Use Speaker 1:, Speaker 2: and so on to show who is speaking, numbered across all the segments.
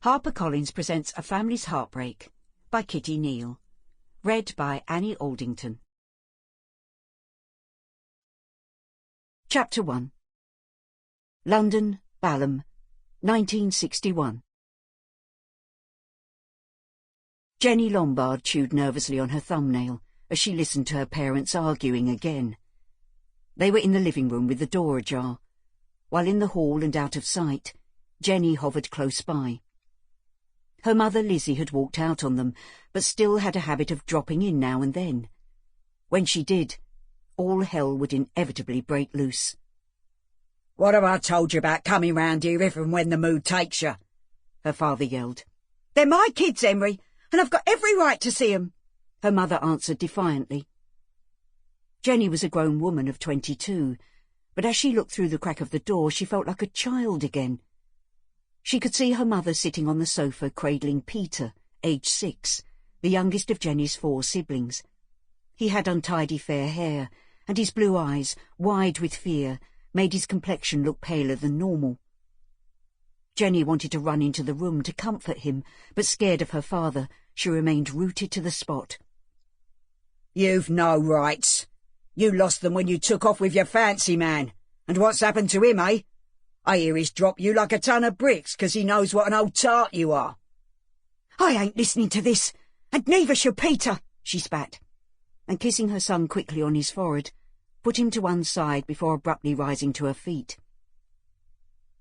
Speaker 1: HarperCollins presents A Family's Heartbreak by Kitty Neale. Read by Annie Aldington. Chapter 1. London, Balham, 1961. Jenny Lombard chewed nervously on her thumbnail as she listened to her parents arguing again. They were in the living room with the door ajar, while in the hall and out of sight, Jenny hovered close by. Her mother Lizzie had walked out on them, but still had a habit of dropping in now and then. When she did, all hell would inevitably break loose.
Speaker 2: "What have I told you about coming round here if and when the mood takes you?"
Speaker 1: her father yelled.
Speaker 2: "They're my kids, Henry, and I've got every right to see 'em,"
Speaker 1: her mother answered defiantly. Jenny was a grown woman of 22, but as she looked through the crack of the door she felt like a child again. She could see her mother sitting on the sofa cradling Peter, aged 6, the youngest of Jenny's 4 siblings. He had untidy fair hair, and his blue eyes, wide with fear, made his complexion look paler than normal. Jenny wanted to run into the room to comfort him, but scared of her father, she remained rooted to the spot.
Speaker 2: "You've no rights. You lost them when you took off with your fancy man. And what's happened to him, eh? I hear he's dropped you like a ton of bricks 'cause he knows what an old tart you are."
Speaker 1: "I ain't listening to this, and neither should Peter," she spat, and kissing her son quickly on his forehead, put him to one side before abruptly rising to her feet.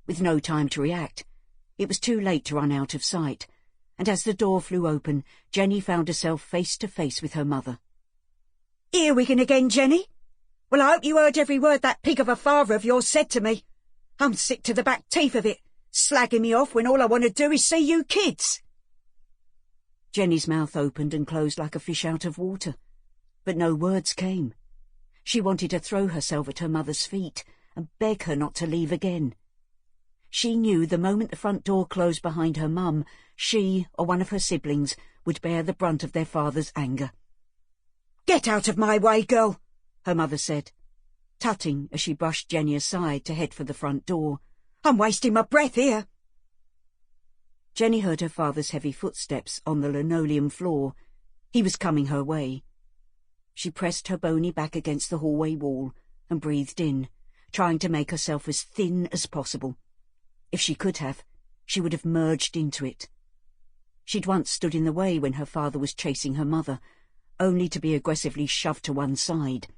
Speaker 1: With no time to react, it was too late to run out of sight, and as the door flew open, Jenny found herself face to face with her mother.
Speaker 2: "Earwigging again, Jenny? Well, I hope you heard every word that pig of a father of yours said to me. I'm sick to the back teeth of it, slagging me off when all I want to do is see you kids."
Speaker 1: Jenny's mouth opened and closed like a fish out of water, but no words came. She wanted to throw herself at her mother's feet and beg her not to leave again. She knew the moment the front door closed behind her mum, she or one of her siblings would bear the brunt of their father's anger.
Speaker 2: "Get out of my way, girl," her mother said, tutting as she brushed Jenny aside to head for the front door. "I'm wasting my breath here."
Speaker 1: Jenny heard her father's heavy footsteps on the linoleum floor. He was coming her way. She pressed her bony back against the hallway wall and breathed in, trying to make herself as thin as possible. If she could have, she would have merged into it. She'd once stood in the way when her father was chasing her mother, only to be aggressively shoved to one side.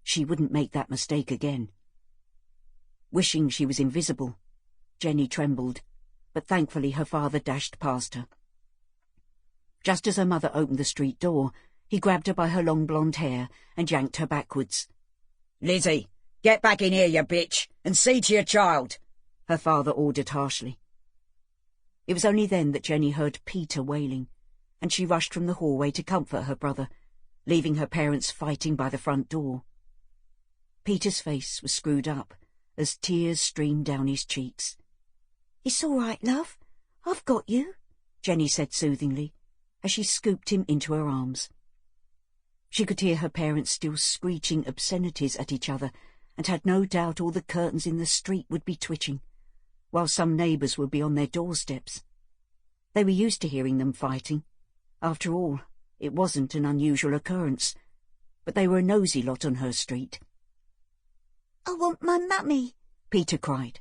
Speaker 1: She wouldn't make that mistake again. Wishing she was invisible, Jenny trembled, but thankfully her father dashed past her. Just as her mother opened the street door, he grabbed her by her long blonde hair and yanked her backwards.
Speaker 2: "Lizzie, get back in here, you bitch, and see to your child,"
Speaker 1: her father ordered harshly. It was only then that Jenny heard Peter wailing, and she rushed from the hallway to comfort her brother, leaving her parents fighting by the front door. Peter's face was screwed up as tears streamed down his cheeks. "It's all right, love. I've got you," Jenny said soothingly, as she scooped him into her arms. She could hear her parents still screeching obscenities at each other, and had no doubt all the curtains in the street would be twitching, while some neighbours would be on their doorsteps. They were used to hearing them fighting. After all, it wasn't an unusual occurrence, but they were a nosy lot on her street.
Speaker 3: "I want my mummy,"
Speaker 1: Peter cried.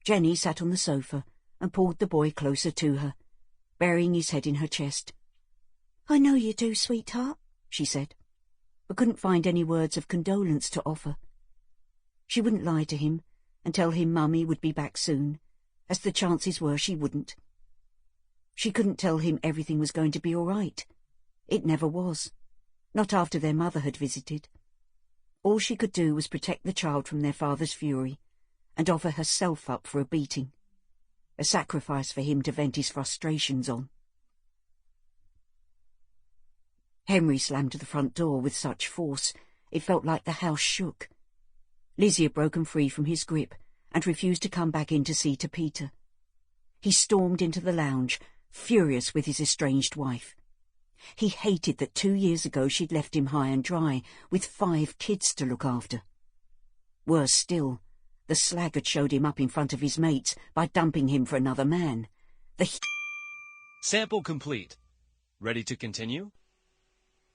Speaker 1: Jenny sat on the sofa and pulled the boy closer to her, burying his head in her chest.
Speaker 3: "I know you do, sweetheart,"
Speaker 1: she said, but couldn't find any words of condolence to offer. She wouldn't lie to him and tell him Mummy would be back soon, as the chances were she wouldn't. She couldn't tell him everything was going to be all right. It never was, not after their mother had visited. All she could do was protect the child from their father's fury and offer herself up for a beating, a sacrifice for him to vent his frustrations on. Henry slammed to the front door with such force it felt like the house shook. Lizzie had broken free from his grip and refused to come back in to see to Peter. He stormed into the lounge, furious with his estranged wife. He hated that 2 years ago she'd left him high and dry, with 5 kids to look after. Worse still, the slag had showed him up in front of his mates by dumping him for another man, The
Speaker 4: Sample complete. Ready to continue?